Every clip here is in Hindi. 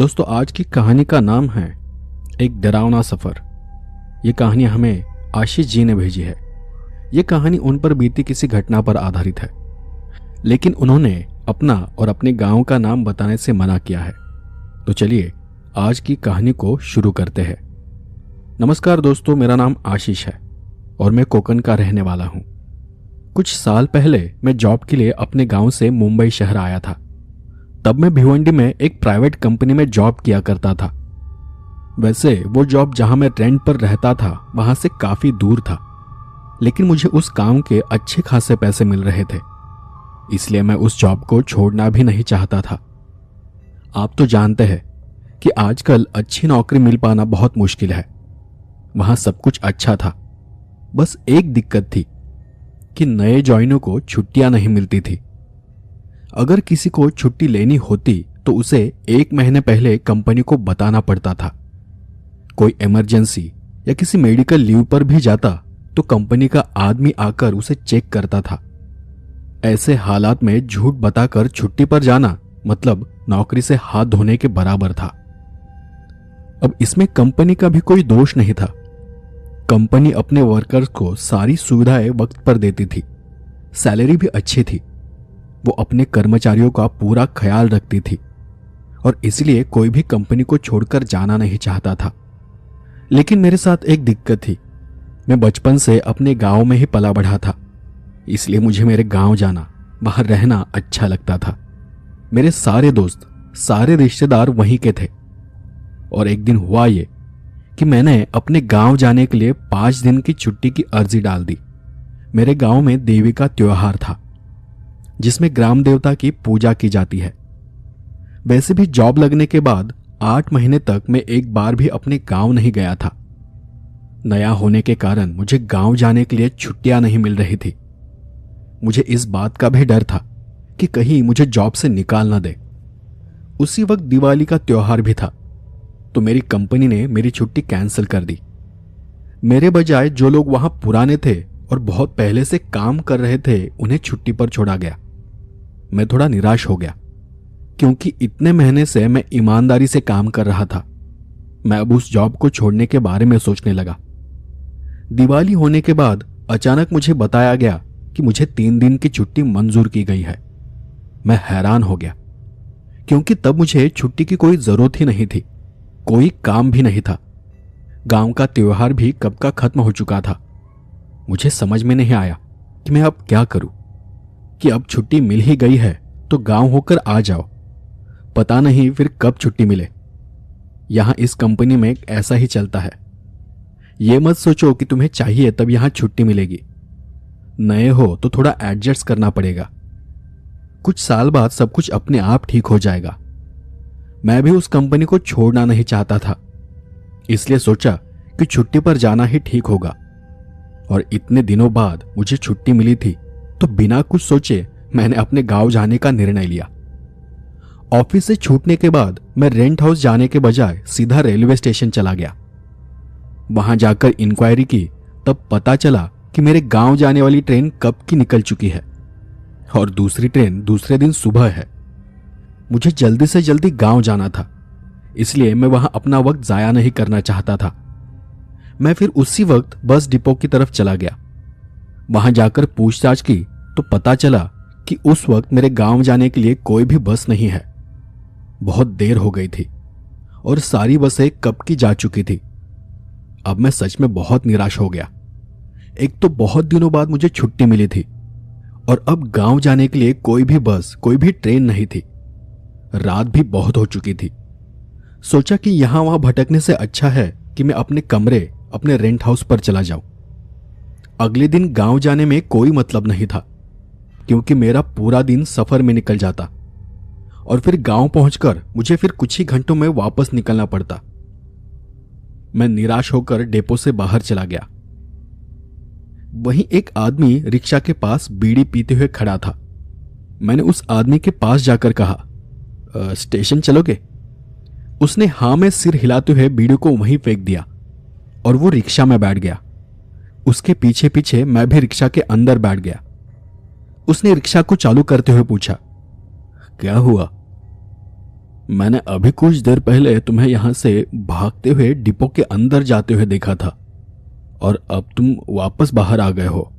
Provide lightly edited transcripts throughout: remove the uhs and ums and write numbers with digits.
दोस्तों, आज की कहानी का नाम है एक डरावना सफर। ये कहानी हमें आशीष जी ने भेजी है। ये कहानी उन पर बीती किसी घटना पर आधारित है, लेकिन उन्होंने अपना और अपने गांव का नाम बताने से मना किया है। तो चलिए आज की कहानी को शुरू करते हैं। नमस्कार दोस्तों, मेरा नाम आशीष है और मैं कोकण का रहने वाला हूं। कुछ साल पहले मैं जॉब के लिए अपने गांव से मुंबई शहर आया था। तब मैं भिवंडी में एक प्राइवेट कंपनी में जॉब किया करता था। वैसे वो जॉब जहां मैं रेंट पर रहता था वहां से काफी दूर था, लेकिन मुझे उस काम के अच्छे खासे पैसे मिल रहे थे, इसलिए मैं उस जॉब को छोड़ना भी नहीं चाहता था। आप तो जानते हैं कि आजकल अच्छी नौकरी मिल पाना बहुत मुश्किल है। वहां सब कुछ अच्छा था, बस एक दिक्कत थी कि नए ज्वाइनों को छुट्टियां नहीं मिलती थी। अगर किसी को छुट्टी लेनी होती तो उसे 1 महीने पहले कंपनी को बताना पड़ता था। कोई इमरजेंसी या किसी मेडिकल लीव पर भी जाता तो कंपनी का आदमी आकर उसे चेक करता था। ऐसे हालात में झूठ बताकर छुट्टी पर जाना मतलब नौकरी से हाथ धोने के बराबर था। अब इसमें कंपनी का भी कोई दोष नहीं था। कंपनी अपने वर्कर्स को सारी सुविधाएं वक्त पर देती थी, सैलरी भी अच्छी थी। वो अपने कर्मचारियों का पूरा ख्याल रखती थी और इसलिए कोई भी कंपनी को छोड़कर जाना नहीं चाहता था। लेकिन मेरे साथ एक दिक्कत थी। मैं बचपन से अपने गांव में ही पला बढ़ा था, इसलिए मुझे मेरे गांव जाना, वहां रहना अच्छा लगता था। मेरे सारे दोस्त, सारे रिश्तेदार वहीं के थे। और एक दिन हुआ ये कि मैंने अपने गांव जाने के लिए 5 दिन की छुट्टी की अर्जी डाल दी। मेरे गांव में देवी का त्योहार था जिसमें ग्राम देवता की पूजा की जाती है। वैसे भी जॉब लगने के बाद 8 महीने तक मैं एक बार भी अपने गांव नहीं गया था। नया होने के कारण मुझे गांव जाने के लिए छुट्टियां नहीं मिल रही थी। मुझे इस बात का भी डर था कि कहीं मुझे जॉब से निकाल न दे। उसी वक्त दिवाली का त्योहार भी था, तो मेरी कंपनी ने मेरी छुट्टी कैंसिल कर दी। मेरे बजाय जो लोग वहां पुराने थे और बहुत पहले से काम कर रहे थे, उन्हें छुट्टी पर छोड़ा गया। मैं थोड़ा निराश हो गया, क्योंकि इतने महीने से मैं ईमानदारी से काम कर रहा था। मैं अब उस जॉब को छोड़ने के बारे में सोचने लगा। दिवाली होने के बाद अचानक मुझे बताया गया कि मुझे 3 दिन की छुट्टी मंजूर की गई है। मैं हैरान हो गया, क्योंकि तब मुझे छुट्टी की कोई जरूरत ही नहीं थी, कोई काम भी नहीं था। गांव का त्योहार भी कब का खत्म हो चुका था। मुझे समझ में नहीं आया कि मैं अब क्या करूं, कि अब छुट्टी मिल ही गई है तो गांव होकर आ जाओ, पता नहीं फिर कब छुट्टी मिले। यहां इस कंपनी में ऐसा ही चलता है। यह मत सोचो कि तुम्हें चाहिए तब यहां छुट्टी मिलेगी। नए हो तो थोड़ा एडजस्ट करना पड़ेगा। कुछ साल बाद सब कुछ अपने आप ठीक हो जाएगा। मैं भी उस कंपनी को छोड़ना नहीं चाहता था, इसलिए सोचा कि छुट्टी पर जाना ही ठीक होगा। और इतने दिनों बाद मुझे छुट्टी मिली थी, तो बिना कुछ सोचे मैंने अपने गांव जाने का निर्णय लिया। ऑफिस से छूटने के बाद मैं रेंट हाउस जाने के बजाय सीधा रेलवे स्टेशन चला गया। वहां जाकर इंक्वायरी की, तब पता चला कि मेरे गांव जाने वाली ट्रेन कब की निकल चुकी है और दूसरी ट्रेन दूसरे दिन सुबह है। मुझे जल्दी से जल्दी गांव जाना था, इसलिए मैं वहां अपना वक्त जाया नहीं करना चाहता था। मैं फिर उसी वक्त बस डिपो की तरफ चला गया। वहां जाकर पूछताछ की तो पता चला कि उस वक्त मेरे गांव जाने के लिए कोई भी बस नहीं है। बहुत देर हो गई थी और सारी बसें कब की जा चुकी थी। अब मैं सच में बहुत निराश हो गया। एक तो बहुत दिनों बाद मुझे छुट्टी मिली थी और अब गांव जाने के लिए कोई भी बस, कोई भी ट्रेन नहीं थी। रात भी बहुत हो चुकी थी। सोचा कि यहां वहां भटकने से अच्छा है कि मैं अपने कमरे, अपने रेंट हाउस पर चला जाऊं। अगले दिन गांव जाने में कोई मतलब नहीं था, क्योंकि मेरा पूरा दिन सफर में निकल जाता और फिर गांव पहुंचकर मुझे फिर कुछ ही घंटों में वापस निकलना पड़ता। मैं निराश होकर डेपो से बाहर चला गया। वहीं एक आदमी रिक्शा के पास बीड़ी पीते हुए खड़ा था। मैंने उस आदमी के पास जाकर कहा, स्टेशन चलोगे? उसने हां में सिर हिलाते हुए बीड़ी को वहीं फेंक दिया और वो रिक्शा में बैठ गया। उसके पीछे पीछे मैं भी रिक्शा के अंदर बैठ गया। उसने रिक्शा को चालू करते हुए पूछा, क्या हुआ? मैंने अभी कुछ देर पहले तुम्हें यहां से भागते हुए डिपो के अंदर जाते हुए देखा था और अब तुम वापस बाहर आ गए हो।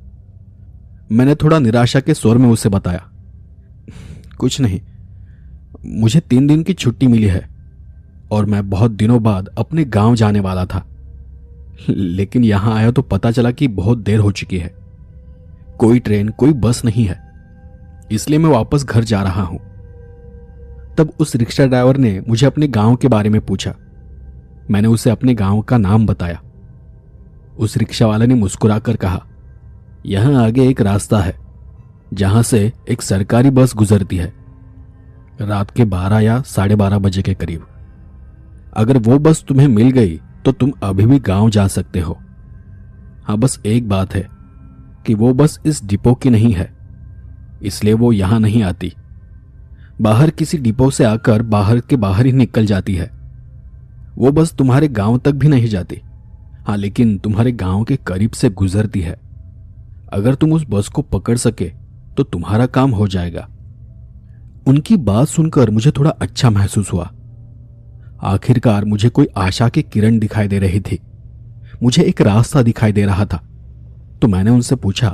मैंने थोड़ा निराशा के स्वर में उसे बताया, कुछ नहीं, मुझे 3 दिन की छुट्टी मिली है और मैं बहुत दिनों बाद अपने गांव जाने वाला था, लेकिन यहां आया तो पता चला कि बहुत देर हो चुकी है। कोई ट्रेन कोई बस नहीं है, इसलिए मैं वापस घर जा रहा हूं। तब उस रिक्शा ड्राइवर ने मुझे अपने गांव के बारे में पूछा। मैंने उसे अपने गांव का नाम बताया। उस रिक्शा वाले ने मुस्कुराकर कहा, यहां आगे एक रास्ता है जहां से एक सरकारी बस गुजरती है रात के 12 या 12:30 बजे के करीब। अगर वो बस तुम्हें मिल गई तो तुम अभी भी गांव जा सकते हो। हाँ, बस एक बात है कि वो बस इस डिपो की नहीं है, इसलिए वो यहां नहीं आती। बाहर किसी डिपो से आकर बाहर के बाहर ही निकल जाती है। वो बस तुम्हारे गांव तक भी नहीं जाती। हाँ, लेकिन तुम्हारे गांव के करीब से गुजरती है। अगर तुम उस बस को पकड़ सके तो तुम्हारा काम हो जाएगा। उनकी बात सुनकर मुझे थोड़ा अच्छा महसूस हुआ। आखिरकार मुझे कोई आशा की किरण दिखाई दे रही थी। मुझे एक रास्ता दिखाई दे रहा था। तो मैंने उनसे पूछा,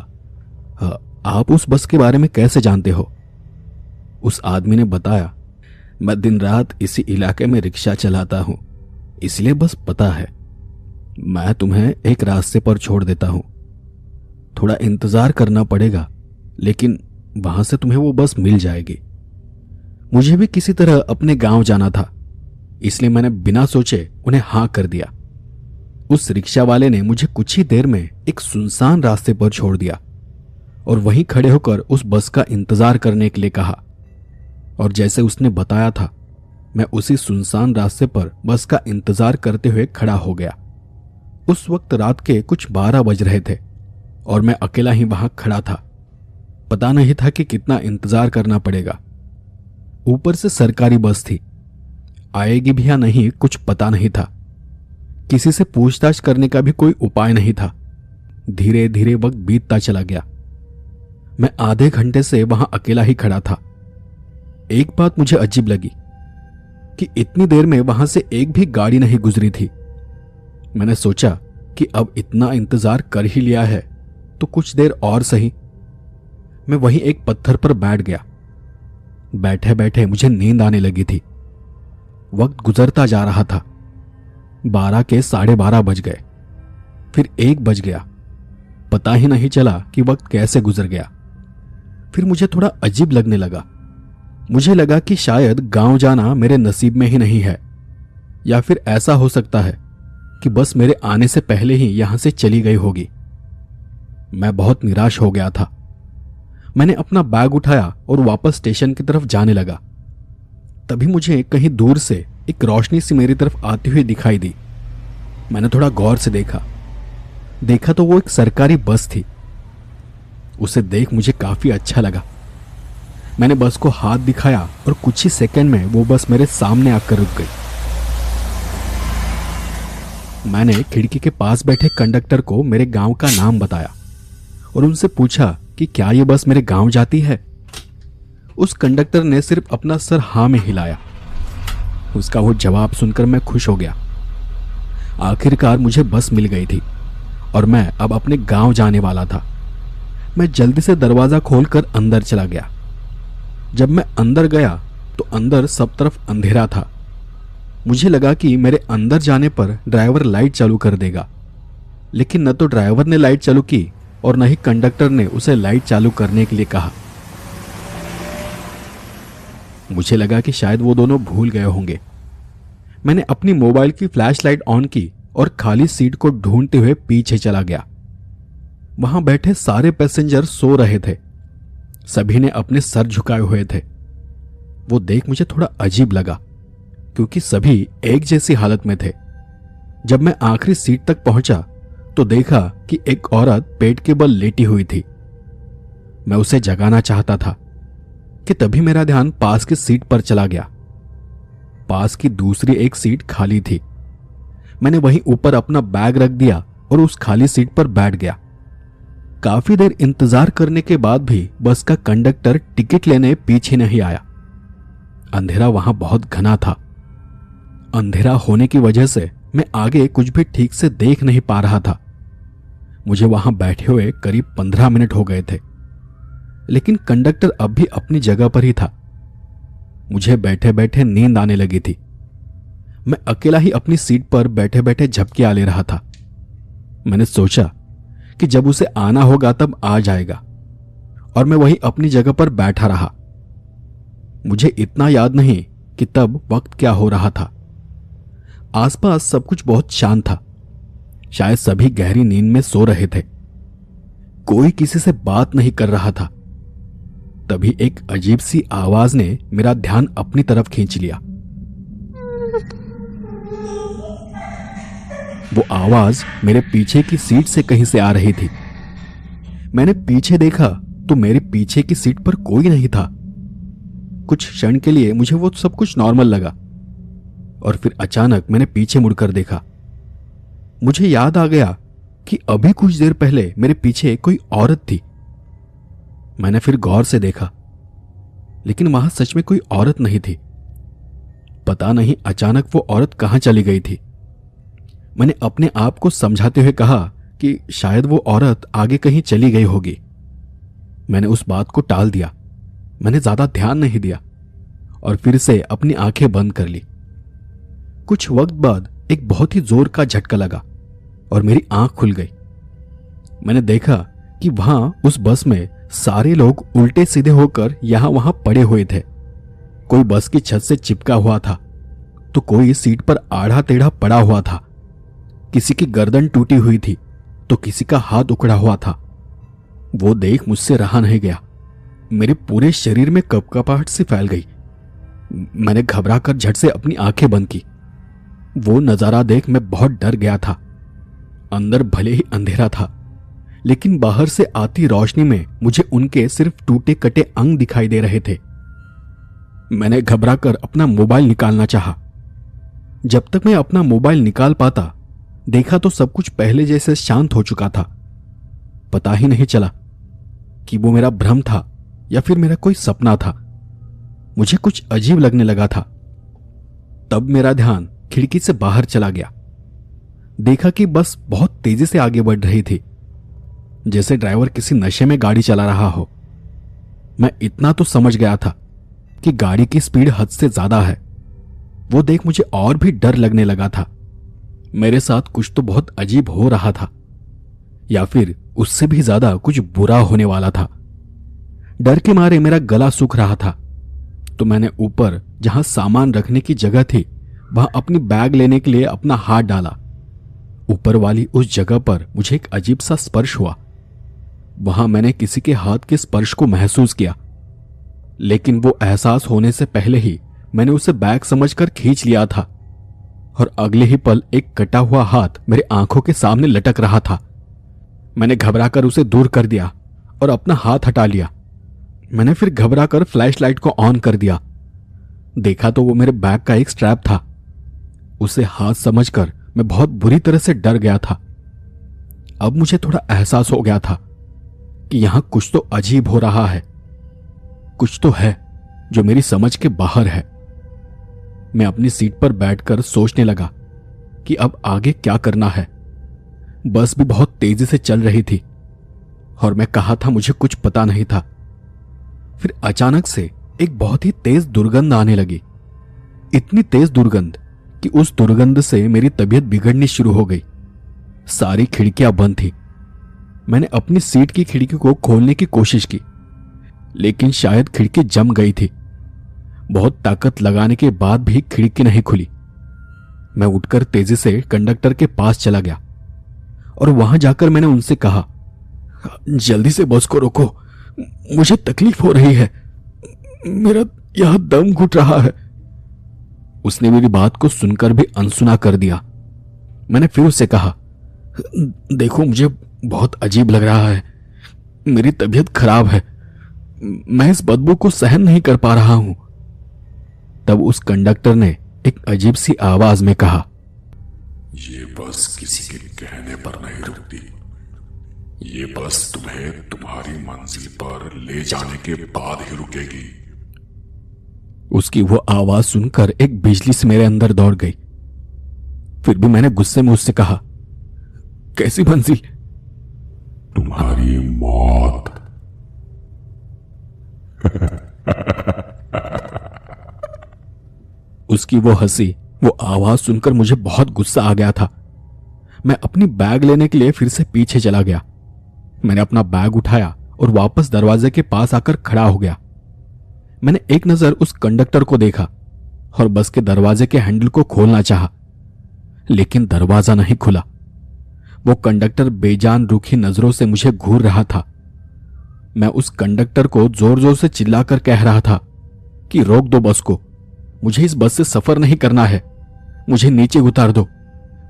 आप उस बस के बारे में कैसे जानते हो? उस आदमी ने बताया, मैं दिन रात इसी इलाके में रिक्शा चलाता हूं, इसलिए बस पता है। मैं तुम्हें एक रास्ते पर छोड़ देता हूं। थोड़ा इंतजार करना पड़ेगा, लेकिन वहां से तुम्हें वो बस मिल जाएगी। मुझे भी किसी तरह अपने गांव जाना था, इसलिए मैंने बिना सोचे उन्हें हां कर दिया। उस रिक्शा वाले ने मुझे कुछ ही देर में एक सुनसान रास्ते पर छोड़ दिया और वहीं खड़े होकर उस बस का इंतजार करने के लिए कहा। और जैसे उसने बताया था, मैं उसी सुनसान रास्ते पर बस का इंतजार करते हुए खड़ा हो गया। उस वक्त रात के कुछ 12 बज रहे थे और मैं अकेला ही वहां खड़ा था। पता नहीं था कि कितना इंतजार करना पड़ेगा। ऊपर से सरकारी बस थी, आएगी भी या नहीं कुछ पता नहीं था। किसी से पूछताछ करने का भी कोई उपाय नहीं था। धीरे धीरे वक्त बीतता चला गया। मैं आधे घंटे से वहां अकेला ही खड़ा था। एक बात मुझे अजीब लगी कि इतनी देर में वहां से एक भी गाड़ी नहीं गुजरी थी। मैंने सोचा कि अब इतना इंतजार कर ही लिया है तो कुछ देर और सही। मैं वहीं एक पत्थर पर बैठ गया। बैठे बैठे मुझे नींद आने लगी थी। वक्त गुजरता जा रहा था। 12 के 12:30 बज गए, फिर 1 बज गया। पता ही नहीं चला कि वक्त कैसे गुजर गया। फिर मुझे थोड़ा अजीब लगने लगा। मुझे लगा कि शायद गांव जाना मेरे नसीब में ही नहीं है, या फिर ऐसा हो सकता है कि बस मेरे आने से पहले ही यहां से चली गई होगी। मैं बहुत निराश हो गया था। मैंने अपना बैग उठाया और वापस स्टेशन की तरफ जाने लगा। तभी मुझे कहीं दूर से एक रोशनी सी मेरी तरफ आती हुई दिखाई दी। मैंने थोड़ा गौर से देखा तो वो एक सरकारी बस थी। उसे देख मुझे काफी अच्छा लगा। मैंने बस को हाथ दिखाया और कुछ ही सेकंड में वो बस मेरे सामने आकर रुक गई। मैंने खिड़की के पास बैठे कंडक्टर को मेरे गांव का नाम बताया और उनसे पूछा कि क्या ये बस मेरे गांव जाती है। उस कंडक्टर ने सिर्फ अपना सर हाँ में हिलाया। उसका वो जवाब सुनकर मैं खुश हो गया। आखिरकार मुझे बस मिल गई थी और मैं अब अपने गांव जाने वाला था। मैं जल्दी से दरवाजा खोलकर अंदर चला गया। जब मैं अंदर गया तो अंदर सब तरफ अंधेरा था। मुझे लगा कि मेरे अंदर जाने पर ड्राइवर लाइट चालू कर देगा, लेकिन न तो ड्राइवर ने लाइट चालू की और न ही कंडक्टर ने उसे लाइट चालू करने के लिए कहा। मुझे लगा कि शायद वो दोनों भूल गए होंगे। मैंने अपनी मोबाइल की फ्लैशलाइट ऑन की और खाली सीट को ढूंढते हुए पीछे चला गया। वहां बैठे सारे पैसेंजर सो रहे थे। सभी ने अपने सर झुकाए हुए थे। वो देख मुझे थोड़ा अजीब लगा, क्योंकि सभी एक जैसी हालत में थे। जब मैं आखिरी सीट तक पहुंचा तो देखा कि एक औरत पेट के बल लेटी हुई थी। मैं उसे जगाना चाहता था कि तभी मेरा ध्यान पास की सीट पर चला गया। पास की दूसरी एक सीट खाली थी। मैंने वहीं ऊपर अपना बैग रख दिया और उस खाली सीट पर बैठ गया। काफी देर इंतजार करने के बाद भी बस का कंडक्टर टिकट लेने पीछे नहीं आया। अंधेरा वहां बहुत घना था। अंधेरा होने की वजह से मैं आगे कुछ भी ठीक से देख नहीं पा रहा था। मुझे वहां बैठे हुए करीब 15 मिनट हो गए थे, लेकिन कंडक्टर अब भी अपनी जगह पर ही था। मुझे बैठे बैठे नींद आने लगी थी। मैं अकेला ही अपनी सीट पर बैठे बैठे झपकियां ले रहा था। मैंने सोचा कि जब उसे आना होगा तब आ जाएगा, और मैं वहीं अपनी जगह पर बैठा रहा। मुझे इतना याद नहीं कि तब वक्त क्या हो रहा था। आसपास सब कुछ बहुत शांत था। शायद सभी गहरी नींद में सो रहे थे। कोई किसी से बात नहीं कर रहा था। तभी एक अजीब सी आवाज ने मेरा ध्यान अपनी तरफ खींच लिया। वो आवाज मेरे पीछे की सीट से कहीं से आ रही थी। मैंने पीछे देखा तो मेरे पीछे की सीट पर कोई नहीं था। कुछ क्षण के लिए मुझे वो सब कुछ नॉर्मल लगा, और फिर अचानक मैंने पीछे मुड़कर देखा। मुझे याद आ गया कि अभी कुछ देर पहले मेरे पीछे कोई औरत थी। मैंने फिर गौर से देखा, लेकिन वहां सच में कोई औरत नहीं थी। पता नहीं अचानक वो औरत कहां चली गई थी। मैंने अपने आप को समझाते हुए कहा कि शायद वो औरत आगे कहीं चली गई होगी। मैंने उस बात को टाल दिया। मैंने ज्यादा ध्यान नहीं दिया और फिर से अपनी आंखें बंद कर ली। कुछ वक्त बाद एक बहुत ही जोर का झटका लगा और मेरी आंख खुल गई। मैंने देखा कि वहां उस बस में सारे लोग उल्टे सीधे होकर यहां वहां पड़े हुए थे। कोई बस की छत से चिपका हुआ था, तो कोई सीट पर आड़ा टेढ़ा पड़ा हुआ था। किसी की गर्दन टूटी हुई थी तो किसी का हाथ उखड़ा हुआ था। वो देख मुझसे रहा नहीं गया। मेरे पूरे शरीर में कपकपाहट सी फैल गई। मैंने घबराकर झट से अपनी आंखें बंद की। वो नजारा देख मैं बहुत डर गया था। अंदर भले ही अंधेरा था, लेकिन बाहर से आती रोशनी में मुझे उनके सिर्फ टूटे कटे अंग दिखाई दे रहे थे। मैंने घबराकर अपना मोबाइल निकालना चाहा। जब तक मैं अपना मोबाइल निकाल पाता, देखा तो सब कुछ पहले जैसे शांत हो चुका था। पता ही नहीं चला कि वो मेरा भ्रम था या फिर मेरा कोई सपना था। मुझे कुछ अजीब लगने लगा था। तब मेरा ध्यान खिड़की से बाहर चला गया। देखा कि बस बहुत तेजी से आगे बढ़ रही थी, जैसे ड्राइवर किसी नशे में गाड़ी चला रहा हो। मैं इतना तो समझ गया था कि गाड़ी की स्पीड हद से ज्यादा है। वो देख मुझे और भी डर लगने लगा था। मेरे साथ कुछ तो बहुत अजीब हो रहा था, या फिर उससे भी ज्यादा कुछ बुरा होने वाला था। डर के मारे मेरा गला सूख रहा था, तो मैंने ऊपर जहां सामान रखने की जगह थी वहां अपनी बैग लेने के लिए अपना हाथ डाला। ऊपर वाली उस जगह पर मुझे एक अजीब सा स्पर्श हुआ। वहां मैंने किसी के हाथ के स्पर्श को महसूस किया, लेकिन वो एहसास होने से पहले ही मैंने उसे बैग समझकर खींच लिया था, और अगले ही पल एक कटा हुआ हाथ मेरे आंखों के सामने लटक रहा था। मैंने घबराकर उसे दूर कर दिया और अपना हाथ हटा लिया। मैंने फिर घबराकर फ्लैशलाइट को ऑन कर दिया। देखा तो वो मेरे बैग का एक स्ट्रैप था। उसे हाथ समझकर मैं बहुत बुरी तरह से डर गया था। अब मुझे थोड़ा एहसास हो गया था कि यहां कुछ तो अजीब हो रहा है। कुछ तो है जो मेरी समझ के बाहर है। मैं अपनी सीट पर बैठकर सोचने लगा कि अब आगे क्या करना है। बस भी बहुत तेजी से चल रही थी और मैं कहा था मुझे कुछ पता नहीं था। फिर अचानक से एक बहुत ही तेज दुर्गंध आने लगी। इतनी तेज दुर्गंध कि उस दुर्गंध से मेरी तबीयत बिगड़नी शुरू हो गई। सारी खिड़कियां बंद थी। मैंने अपनी सीट की खिड़की को खोलने की कोशिश की, लेकिन शायद खिड़की जम गई थी। बहुत ताकत लगाने के बाद भी खिड़की नहीं खुली। मैं उठकर तेजी से कंडक्टर के पास चला गया और वहां जाकर मैंने उनसे कहा, जल्दी से बस को रोको, मुझे तकलीफ हो रही है, मेरा यहां दम घुट रहा है। उसने मेरी बात को सुनकर भी अनसुना कर दिया। मैंने फिर उससे कहा, देखो मुझे बहुत अजीब लग रहा है, मेरी तबीयत खराब है, मैं इस बदबू को सहन नहीं कर पा रहा हूं। तब उस कंडक्टर ने एक अजीब सी आवाज में कहा, ये बस किसी के कहने पर नहीं रुकती, ये बस तुम्हें तुम्हारी मंजिल पर ले जाने के बाद ही रुकेगी। उसकी वो आवाज सुनकर एक बिजली से मेरे अंदर दौड़ गई। फिर भी मैंने गुस्से में उससे कहा, कैसी मंजिल? तुम्हारी मौत। उसकी वो हंसी, वो आवाज सुनकर मुझे बहुत गुस्सा आ गया था। मैं अपनी बैग लेने के लिए फिर से पीछे चला गया। मैंने अपना बैग उठाया और वापस दरवाजे के पास आकर खड़ा हो गया। मैंने एक नजर उस कंडक्टर को देखा और बस के दरवाजे के हैंडल को खोलना चाहा, लेकिन दरवाजा नहीं खुला। वो कंडक्टर बेजान रूखी नजरों से मुझे घूर रहा था। मैं उस कंडक्टर को जोर जोर से चिल्लाकर कह रहा था कि रोक दो बस को, मुझे इस बस से सफर नहीं करना है, मुझे नीचे उतार दो,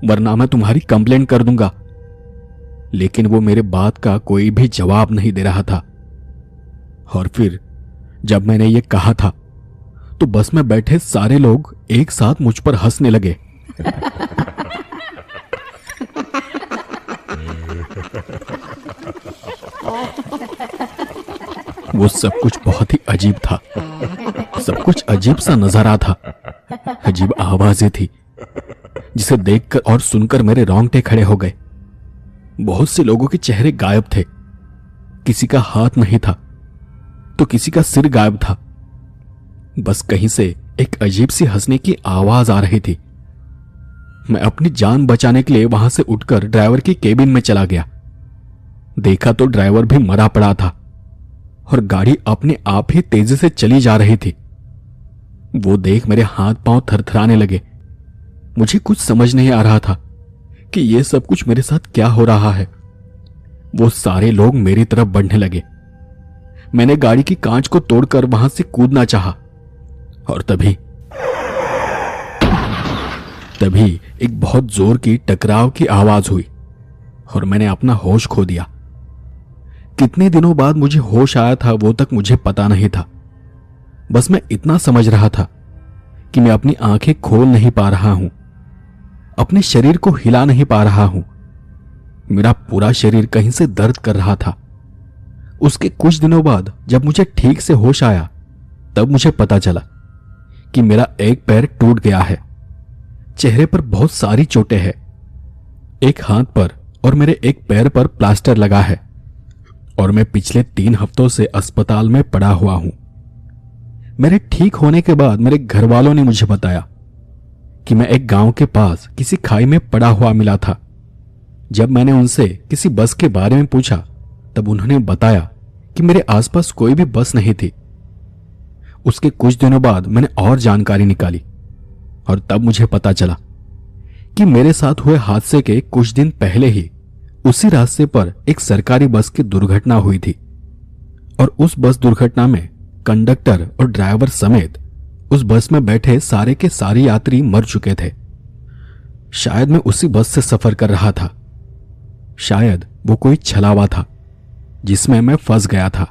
वरना मैं तुम्हारी कंप्लेंट कर दूंगा। लेकिन वो मेरे बात का कोई भी जवाब नहीं दे रहा था। और फिर जब मैंने ये कहा था तो बस में बैठे सारे लोग एक साथ मुझ पर हंसने लगे। वो सब कुछ बहुत ही अजीब था। सब कुछ अजीब सा नजारा था। अजीब आवाजें थी जिसे देखकर और सुनकर मेरे रोंगटे खड़े हो गए। बहुत से लोगों के चेहरे गायब थे। किसी का हाथ नहीं था तो किसी का सिर गायब था। बस कहीं से एक अजीब सी हंसने की आवाज आ रही थी। मैं अपनी जान बचाने के लिए वहां से उठकर ड्राइवर की केबिन में चला गया। देखा तो ड्राइवर भी मरा पड़ा था और गाड़ी अपने आप ही तेजी से चली जा रही थी। वो देख मेरे हाथ पांव थरथराने लगे। मुझे कुछ समझ नहीं आ रहा था कि ये सब कुछ मेरे साथ क्या हो रहा है। वो सारे लोग मेरी तरफ बढ़ने लगे। मैंने गाड़ी की कांच को तोड़कर वहां से कूदना चाहा और तभी एक बहुत जोर की टकराव की आवाज हुई और मैंने अपना होश खो दिया। कितने दिनों बाद मुझे होश आया था वो तक मुझे पता नहीं था। बस मैं इतना समझ रहा था कि मैं अपनी आंखें खोल नहीं पा रहा हूं, अपने शरीर को हिला नहीं पा रहा हूं। मेरा पूरा शरीर कहीं से दर्द कर रहा था। उसके कुछ दिनों बाद जब मुझे ठीक से होश आया तब मुझे पता चला कि मेरा एक पैर टूट गया है। चेहरे पर बहुत सारी चोटें हैं। एक हाथ पर और मेरे एक पैर पर प्लास्टर लगा है और मैं पिछले 3 हफ्तों से अस्पताल में पड़ा हुआ हूं। मेरे ठीक होने के बाद मेरे घर वालों ने मुझे बताया कि मैं एक गांव के पास किसी खाई में पड़ा हुआ मिला था। जब मैंने उनसे किसी बस के बारे में पूछा तब उन्होंने बताया कि मेरे आसपास कोई भी बस नहीं थी। उसके कुछ दिनों बाद मैंने और जानकारी निकाली और तब मुझे पता चला कि मेरे साथ हुए हादसे के कुछ दिन पहले ही उसी रास्ते पर एक सरकारी बस की दुर्घटना हुई थी और उस बस दुर्घटना में कंडक्टर और ड्राइवर समेत उस बस में बैठे सारे के सारे यात्री मर चुके थे। शायद मैं उसी बस से सफर कर रहा था। शायद वो कोई छलावा था जिसमें मैं फंस गया था।